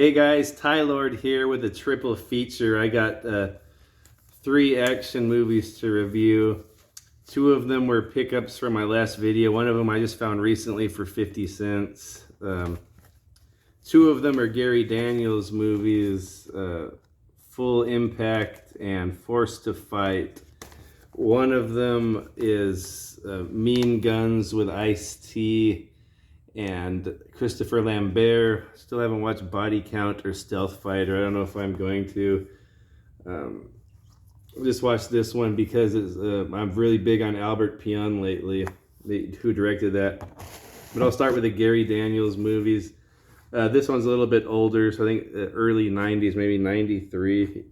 Hey guys, Ty Lord here with a triple feature. I got three action movies to review. Two of them were pickups from my last video. One of them I just found recently for 50 cents. Two of them are Gary Daniels movies, Full Impact and Forced to Fight. One of them is Mean Guns with Ice-T and Christopher Lambert. Still haven't watched Body Count or Stealth Fighter. I don't know if I'm going to. Just watched this one because I'm really big on Albert Pyun lately, who directed that. But I'll start with the Gary Daniels movies. This one's a little bit older, so I think early 90s, maybe 93,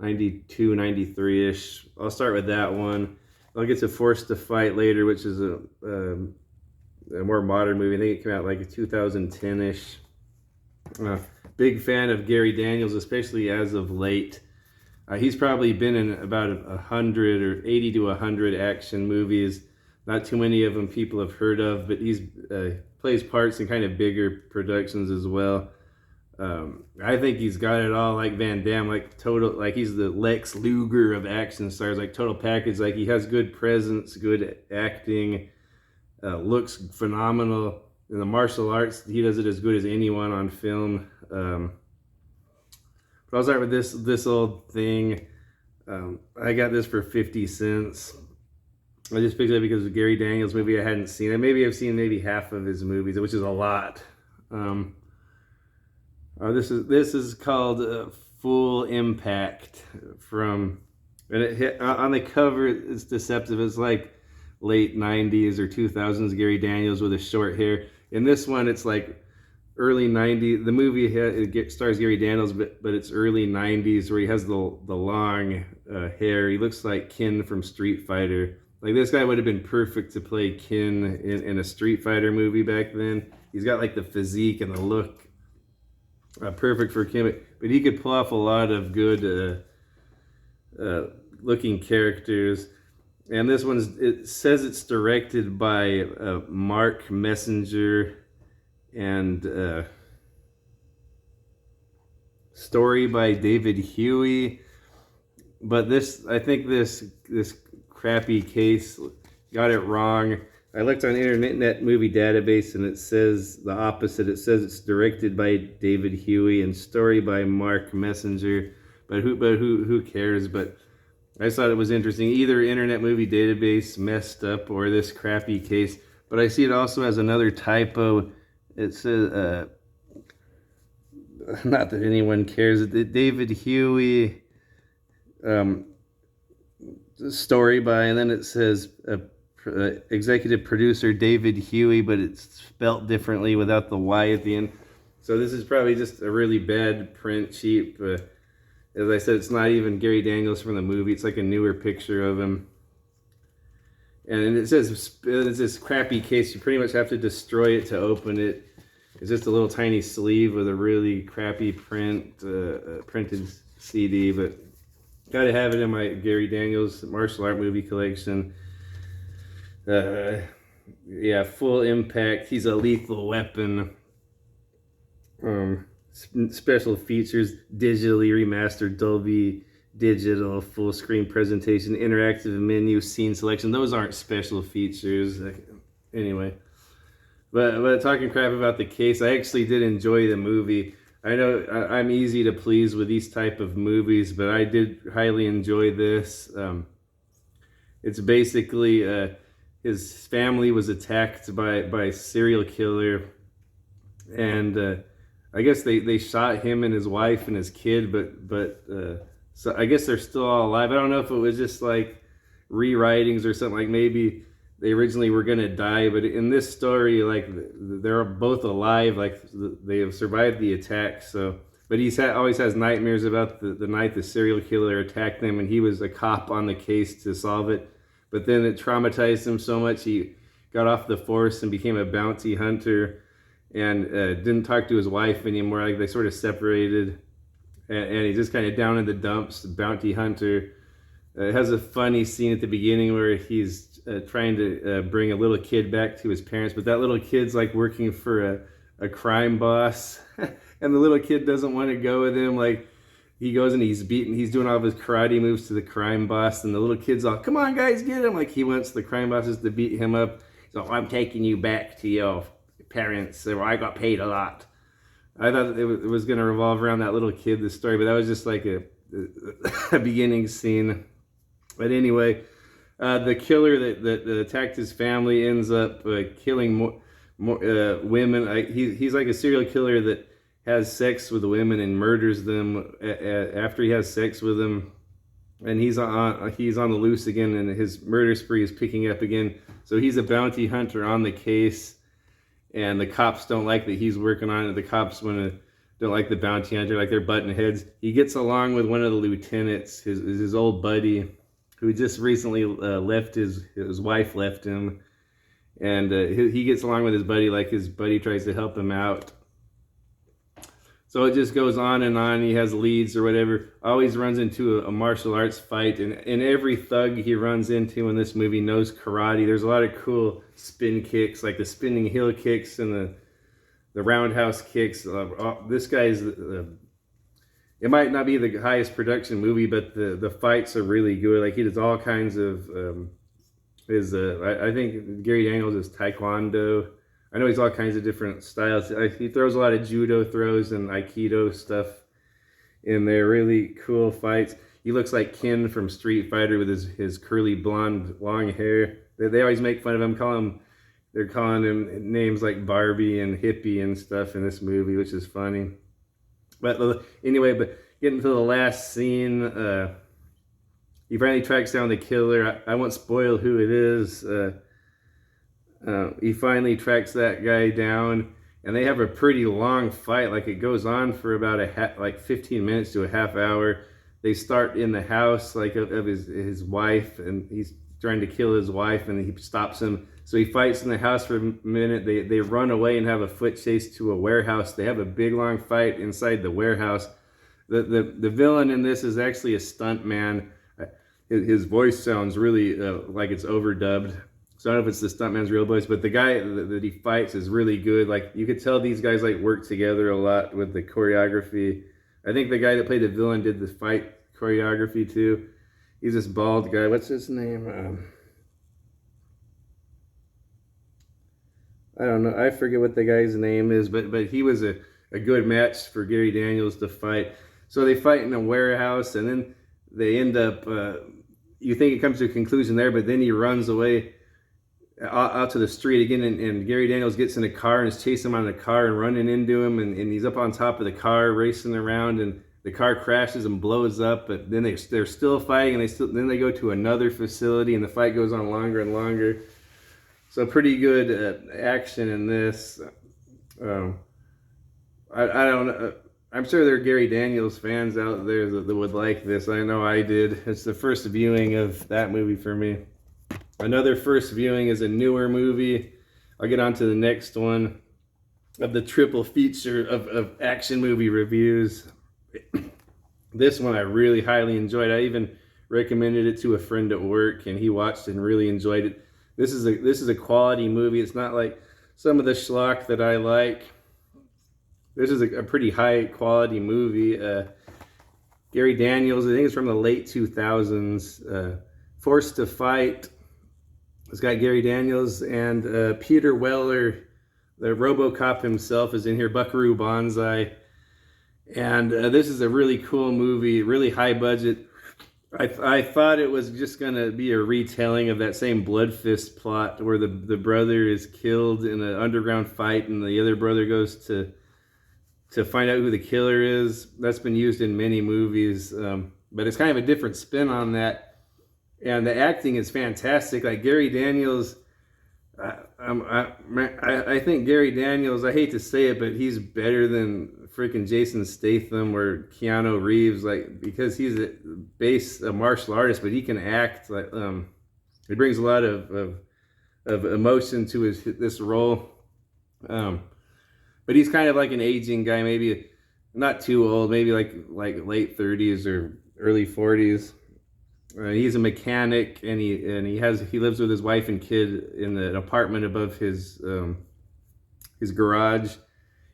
92, 93-ish. I'll start with that one. I'll get to Forced to Fight later, which is a more modern movie. I think it came out like 2010-ish. Big fan of Gary Daniels, especially as of late. He's probably been in about 100 or 80 to 100 action movies. Not too many of them people have heard of, but he's plays parts in kind of bigger productions as well. I think he's got it all, like Van Damme, like he's the Lex Luger of action stars, like total package. Like he has good presence, good acting. Looks phenomenal. In the martial arts, he does it as good as anyone on film. But I'll start with this old thing. I got this for 50 cents. I just picked it up because of Gary Daniels movie I hadn't seen. Maybe I've seen maybe half of his movies, which is a lot. This is called Full Impact and it hit on the cover. It's deceptive. It's like late 90s or 2000s Gary Daniels with his short hair. In this one, it's like early 90s. The movie stars Gary Daniels, but it's early 90s where he has the long hair. He looks like Ken from Street Fighter. Like this guy would have been perfect to play Ken in a Street Fighter movie back then. He's got like the physique and the look perfect for Ken, but he could pull off a lot of good looking characters. And this it says it's directed by Mark Messenger and story by David Huey. But I think this crappy case got it wrong. I looked on Internet Movie Database and it says the opposite. It says it's directed by David Huey and story by Mark Messenger. But who cares? But I just thought it was interesting. Either Internet Movie Database messed up or this crappy case. But I see it also has another typo. It says, not that anyone cares, David Huey, story by, and then it says executive producer David Huey, but it's spelt differently without the Y at the end. So this is probably just a really bad print, cheap. As I said, it's not even Gary Daniels from the movie. It's like a newer picture of him. And it says it's this crappy case. You pretty much have to destroy it to open it. It's just a little tiny sleeve with a really crappy printed CD. But gotta have it in my Gary Daniels martial art movie collection. Yeah, Full Impact. He's a lethal weapon. Special features, digitally remastered Dolby Digital, full screen presentation, interactive menu, scene selection. Those aren't special features. Anyway, but talking crap about the case, I actually did enjoy the movie. I know I'm easy to please with these type of movies, but I did highly enjoy this. It's basically his family was attacked by a serial killer, and I guess they shot him and his wife and his kid, but so I guess they're still all alive. I don't know if it was just like rewritings or something, like maybe they originally were gonna die, but in this story, like they're both alive, like they have survived the attack. So, but always has nightmares about the night the serial killer attacked them, and he was a cop on the case to solve it. But then it traumatized him so much he got off the force and became a bounty hunter. And didn't talk to his wife anymore. Like they sort of separated, and he's just kind of down in the dumps. Bounty hunter. It has a funny scene at the beginning where he's trying to bring a little kid back to his parents, but that little kid's like working for a crime boss, and the little kid doesn't want to go with him. Like, he goes and he's doing all of his karate moves to the crime boss, and the little kid's all, come on guys, get him. Like, he wants the crime bosses to beat him up. So, I'm taking you back to your parents, so I got paid a lot. I thought it was going to revolve around that little kid, the story, but that was just like a beginning scene. But anyway, the killer that attacked his family ends up killing more women. He's like a serial killer that has sex with women and murders them after he has sex with them, and he's on the loose again, and his murder spree is picking up again. So he's a bounty hunter on the case, and the cops don't like that he's working on it. The cops don't like the bounty hunter, like they're butting heads. He gets along with one of the lieutenants, his old buddy, who just recently left his wife left him, and he gets along with his buddy like his buddy tries to help him out. So it just goes on and on. He has leads or whatever. Always runs into a martial arts fight. And every thug he runs into in this movie knows karate. There's a lot of cool spin kicks, like the spinning heel kicks and the roundhouse kicks. This guy's... it might not be the highest production movie, but the fights are really good. Like, he does all kinds of... I think Gary Daniels is Taekwondo. I know he's all kinds of different styles. He throws a lot of judo throws and aikido stuff in there. Really cool fights. He looks like Ken from Street Fighter with his curly blonde long hair. They always make fun of him. They're calling him names like Barbie and hippie and stuff in this movie, which is funny. But anyway, getting to the last scene, he finally tracks down the killer. I won't spoil who it is. He finally tracks that guy down, and they have a pretty long fight. Like, it goes on for about 15 minutes to a half hour. They start in the house of his wife, and he's trying to kill his wife, and he stops him. So he fights in the house for a minute. They run away and have a foot chase to a warehouse. They have a big long fight inside the warehouse. The villain in this is actually a stunt man. His voice sounds really like it's overdubbed. So I don't know if it's the stuntman's real voice, but the guy that he fights is really good. Like, you could tell these guys like work together a lot with the choreography. I think the guy that played the villain did the fight choreography too. He's this bald guy. What's his name? I don't know. I forget what the guy's name is, but he was a good match for Gary Daniels to fight. So they fight in a warehouse, and then they end up, you think it comes to a conclusion there, but then he runs away out to the street again, and Gary Daniels gets in a car and is chasing him on the car and running into him, and he's up on top of the car racing around, and the car crashes and blows up. But then they're still fighting, and then they go to another facility, and the fight goes on longer and longer. So pretty good action in this. I don't know. I'm sure there are Gary Daniels fans out there that would like this. I know I did. It's the first viewing of that movie for me. Another first viewing is a newer movie. I'll get on to the next one of the triple feature of action movie reviews. This one I really highly enjoyed. I even recommended it to a friend at work, and he watched it and really enjoyed it. This is a quality movie. It's not like some of the schlock that I like. This is a pretty high quality movie. Gary Daniels, I think it's from the late 2000s. Forced to Fight. It's got Gary Daniels and Peter Weller, the RoboCop himself, is in here. Buckaroo Banzai. And this is a really cool movie, really high budget. I thought it was just going to be a retelling of that same Blood Fist plot where the brother is killed in an underground fight and the other brother goes to find out who the killer is. That's been used in many movies, but it's kind of a different spin on that. And the acting is fantastic. Like Gary Daniels, I think Gary Daniels, I hate to say it, but he's better than freaking Jason Statham or Keanu Reeves, like, because he's a martial artist, but he can act. Like, he brings a lot of emotion to this role. But he's kind of like an aging guy, maybe not too old, maybe like late 30s or early 40s. He's a mechanic, and he lives with his wife and kid in an apartment above his garage.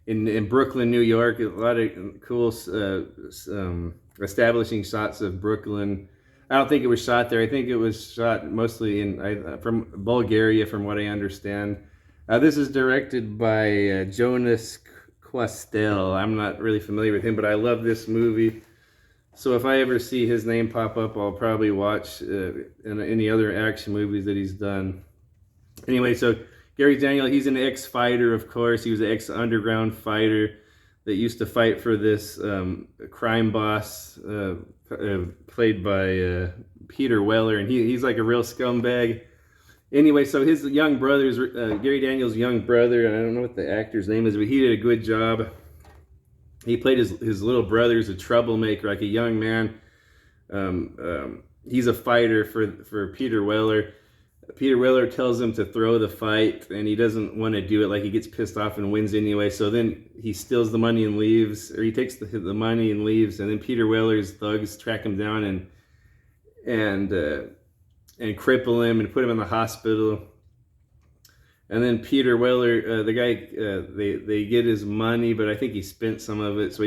in Brooklyn, New York. A lot of cool establishing shots of Brooklyn. I don't think it was shot there. I think it was shot mostly from Bulgaria, from what I understand. This is directed by Jonas Questel. I'm not really familiar with him, but I love this movie. So if I ever see his name pop up, I'll probably watch any other action movies that he's done. Anyway, so Gary Daniels, he's an ex-fighter, of course. He was an ex-underground fighter that used to fight for this crime boss played by Peter Weller, and he's like a real scumbag. Anyway, so his young brother's Gary Daniels' young brother, and I don't know what the actor's name is, but he did a good job. He played his little brother as a troublemaker, like a young man. He's a fighter for Peter Weller. Peter Weller tells him to throw the fight, and he doesn't want to do it. Like, he gets pissed off and wins anyway. So then he steals the money and leaves, or he takes the money and leaves. And then Peter Weller's thugs track him down and cripple him and put him in the hospital. And then Peter Weller, the guy, they get his money, but I think he spent some of it. So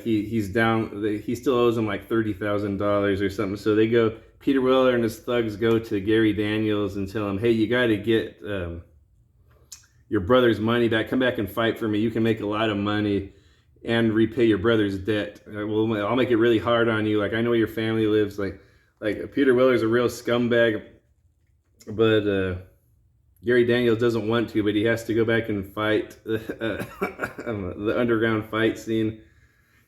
he's down. He still owes them like $30,000 or something. So they go. Peter Weller and his thugs go to Gary Daniels and tell him, "Hey, you got to get your brother's money back. Come back and fight for me. You can make a lot of money and repay your brother's debt. Well, I'll make it really hard on you. Like, I know where your family lives. Like Peter Weller's a real scumbag, but Gary Daniels doesn't want to, but he has to go back and fight the underground fight scene.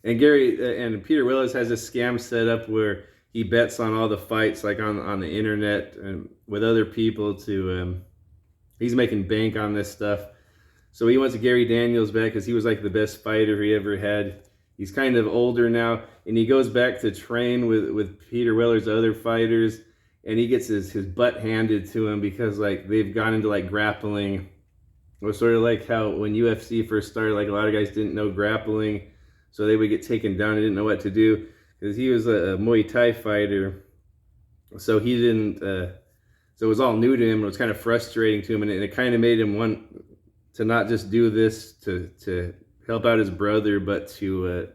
And Peter Willis has this scam set up where he bets on all the fights, like on the internet and with other people he's making bank on this stuff. So he wants Gary Daniels back because he was like the best fighter he ever had. He's kind of older now, and he goes back to train with Peter Weller's other fighters, and he gets his butt handed to him because like they've gone into like grappling. It was sort of like how when UFC first started, like a lot of guys didn't know grappling, so they would get taken down and didn't know what to do. Because he was a Muay Thai fighter, so he didn't. So it was all new to him. It was kind of frustrating to him, and it kind of made him want to not just do this to help out his brother, but to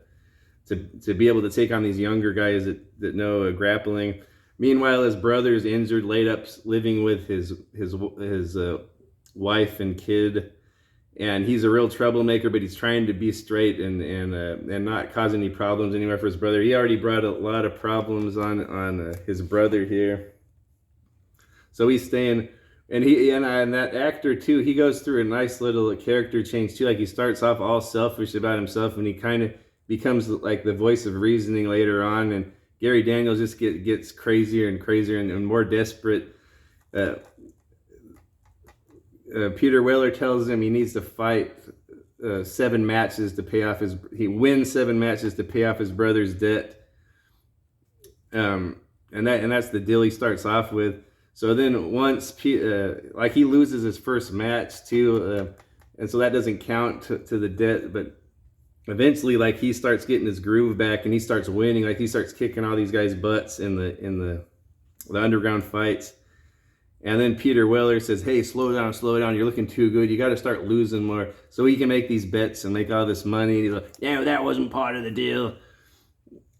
be able to take on these younger guys that know grappling. Meanwhile, his brother's injured, laid up, living with his wife and kid. And he's a real troublemaker, but he's trying to be straight and not cause any problems anymore for his brother. He already brought a lot of problems on his brother here. So he's staying, and that actor too, he goes through a nice little character change too. Like, he starts off all selfish about himself, and he kind of becomes like the voice of reasoning later on. And Gary Daniels just gets crazier and crazier and more desperate. Peter Weller tells him he needs to fight 7 matches to pay off he wins 7 matches to pay off his brother's debt. And that's the deal he starts off with. So then once he loses his first match too, and so that doesn't count to the debt, but eventually like he starts getting his groove back and he starts winning. Like, he starts kicking all these guys' butts in the underground fights. And then Peter Weller says, "Hey, slow down. You're looking too good. You got to start losing more so he can make these bets and make all this money." And he's like, "Yeah, that wasn't part of the deal."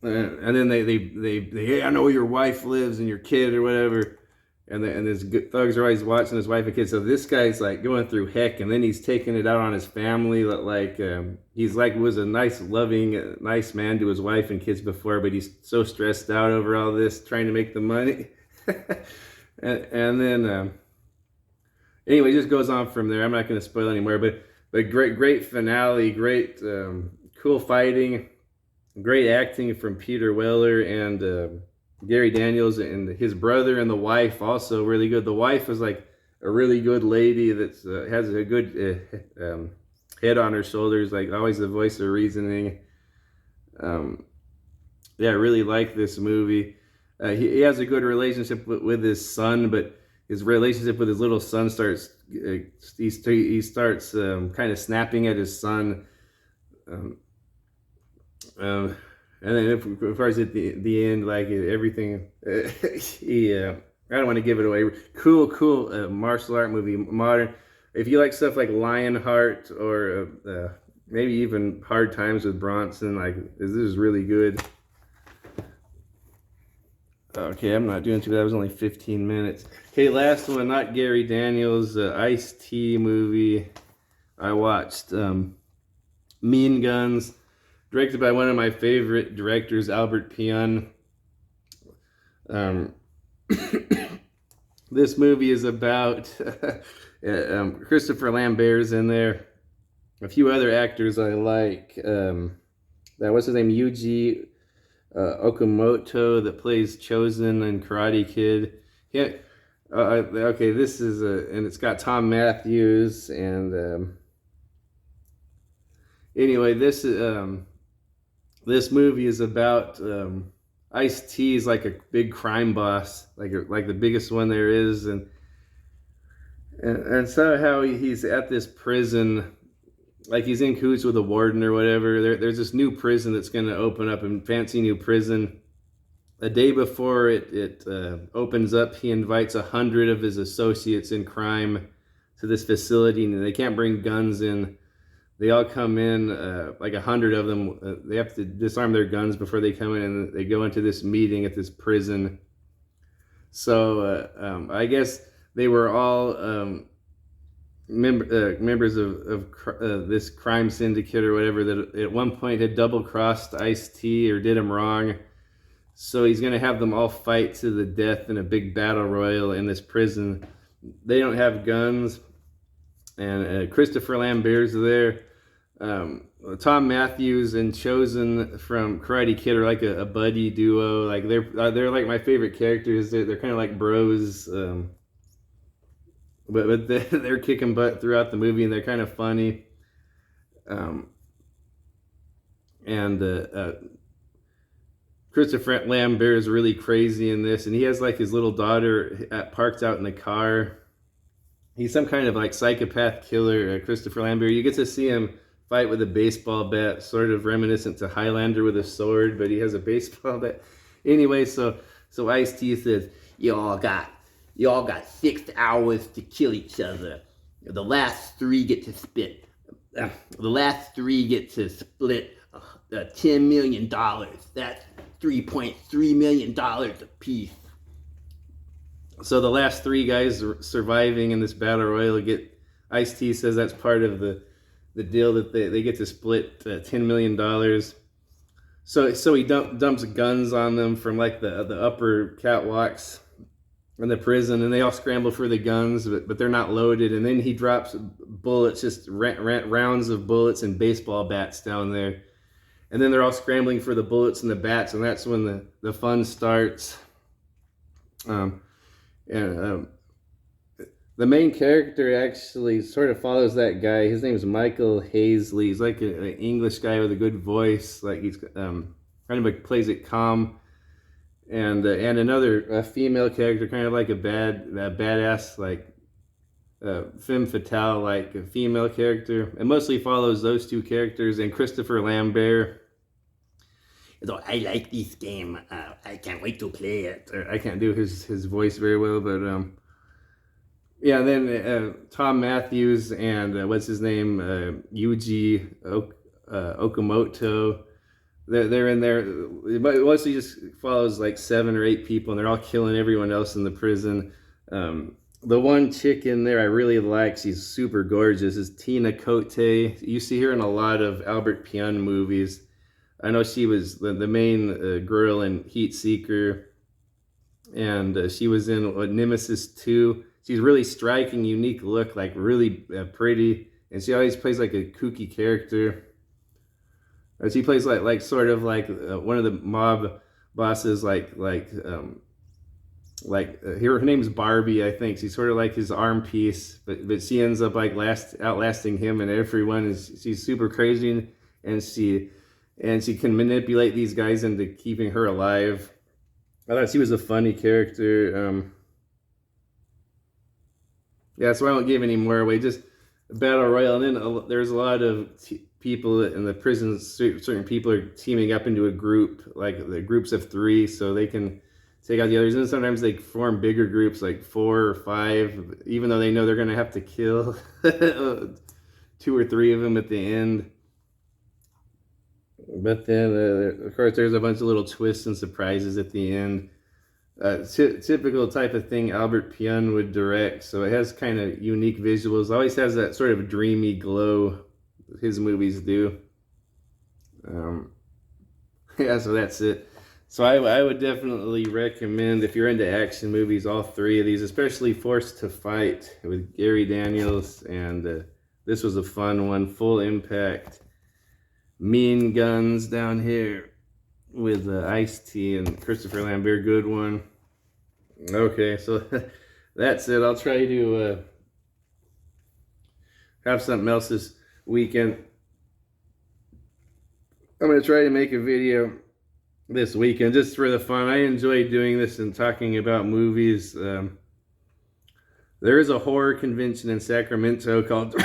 And then they "Hey, I know where your wife lives and your kid or whatever." And his thugs are always watching his wife and kids. So this guy's like going through heck, and then he's taking it out on his family. Like he's like was a nice, loving, nice man to his wife and kids before, but he's so stressed out over all this, trying to make the money. And then, anyway, it just goes on from there. I'm not going to spoil anymore, but great finale, great, cool fighting, great acting from Peter Weller and Gary Daniels, and his brother and the wife also really good. The wife is like a really good lady that has a good head on her shoulders, like always the voice of reasoning. Yeah, I really like this movie. He has a good relationship with his son, but his relationship with his little son starts kind of snapping at his son. And then as far as at the end, like everything, I don't want to give it away. Cool martial art movie, modern. if you like stuff like Lionheart or maybe even Hard Times with Bronson, like this is really good. Okay, I'm not doing too bad. That was only 15 minutes. Okay, last one, not Gary Daniels, Ice-T movie. I watched Mean Guns, directed by one of my favorite directors, Albert Pyun. This movie is about Christopher Lambert's in there. A few other actors I like. What's his name? Yuji Okamoto that plays Chosen and Karate Kid. Yeah. Okay, this is and it's got Tom Matthews and anyway, this movie is about Ice-T is like a big crime boss, like the biggest one there is, and somehow he's at this prison, like he's in cahoots with a warden or whatever. There's this new prison that's going to open up, a fancy new prison. A day before it opens up, he invites 100 of his associates in crime to this facility, and they can't bring guns in. They all come in, like 100 of them. They have to disarm their guns before they come in, and they go into this meeting at this prison. So I guess they were all members of this crime syndicate or whatever that at one point had double-crossed Ice-T or did him wrong. So he's going to have them all fight to the death in a big battle royal in this prison. They don't have guns, and Christopher Lambert's there. Tom Matthews and Chosen from Karate Kid are like a buddy duo. Like they're like my favorite characters. They're kind of like bros, but they're kicking butt throughout the movie, and they're kind of funny. Christopher Lambert is really crazy in this, and he has like his little daughter parked out in the car. He's some kind of like psychopath killer, Christopher Lambert. You get to see him fight with a baseball bat, sort of reminiscent to Highlander with a sword, but he has a baseball bat. Anyway, so Ice-T says, y'all got 6 hours to kill each other. The last 3 get to split. $10 million. That's $3.3 million a piece. So the last 3 guys surviving in this battle royal get, Ice-T says that's part of the deal, that they get to split $10 million. So he dumps guns on them from like the upper catwalks in the prison, and they all scramble for the guns, but they're not loaded. And then he drops bullets, just rounds of bullets and baseball bats down there. And then they're all scrambling for the bullets and the bats, and that's when the fun starts. The main character actually sort of follows that guy. His name is Michael Hazley. He's like an English guy with a good voice. Like he's kind of like plays it calm. And another female character, kind of like a badass, like femme fatale, like a female character. It mostly follows those 2 characters and Christopher Lambert. So I like this game. I can't wait to play it. I can't do his voice very well, but yeah. Then Tom Matthews and what's his name, Yuji Okamoto. They're in there. It mostly just follows like 7 or 8 people, and they're all killing everyone else in the prison. The one chick in there I really like, she's super gorgeous, is Tina Cote. You see her in a lot of Albert Pyun movies. I know she was the main girl in Heat Seeker, and she was in Nemesis 2. She's really striking, unique look, like really pretty, and she always plays like a kooky character. She plays like sort of like one of the mob bosses, her name's Barbie, I think. She's sort of like his arm piece, but she ends up like outlasting him and everyone. She's super crazy, and she can manipulate these guys into keeping her alive. I thought she was a funny character. Yeah, so I won't give any more away. Just Battle Royale, and then there's a lot of people in the prisons. Certain people are teaming up into a group, like the groups of 3, so they can take out the others. And sometimes they form bigger groups, like 4 or 5, even though they know they're going to have to kill 2 or 3 of them at the end. But then, of course, there's a bunch of little twists and surprises at the end. Typical type of thing Albert Pyun would direct, so it has kind of unique visuals. Always has that sort of dreamy glow his movies do. Yeah, so that's it. So I would definitely recommend, if you're into action movies, all 3 of these, especially Forced to Fight with Gary Daniels, and this was a fun one. Full Impact, Mean Guns down here with Ice-T and Christopher Lambert, good one. Okay, so that's it. I'll try to have something else this weekend. I'm going to try to make a video this weekend just for the fun. I enjoy doing this and talking about movies. There is a horror convention in Sacramento called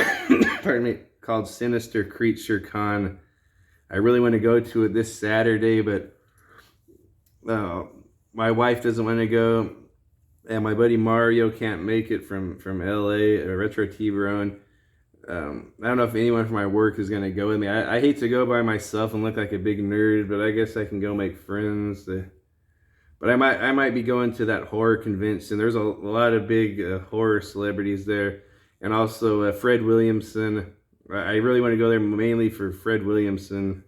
pardon me, called Sinister Creature Con. I really want to go to it this Saturday, but my wife doesn't want to go, and my buddy Mario can't make it from LA, Retro T-Bone. I don't know if anyone from my work is going to go with me. I hate to go by myself and look like a big nerd, but I guess I can go make friends. But I might be going to that horror convention. There's a lot of big horror celebrities there, and also Fred Williamson. I really want to go there mainly for Fred Williamson.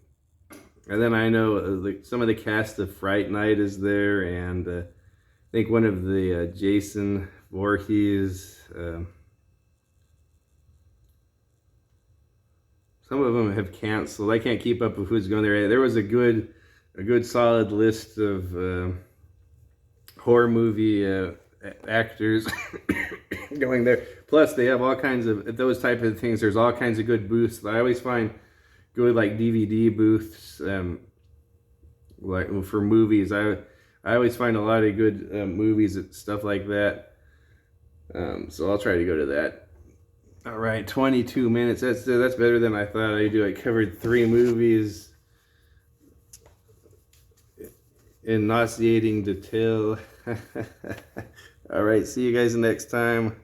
And then I know some of the cast of Fright Night is there, and I think one of the Jason Voorhees. Some of them have canceled. I can't keep up with who's going there. There was a good solid list of horror movie actors going there. Plus, they have all kinds of those type of things. There's all kinds of good booths. I always find good like DVD booths, like for movies. I always find a lot of good movies and stuff like that. So I'll try to go to that. All right, 22 minutes. That's better than I thought I'd do. I covered 3 movies in nauseating detail. All right, see you guys next time.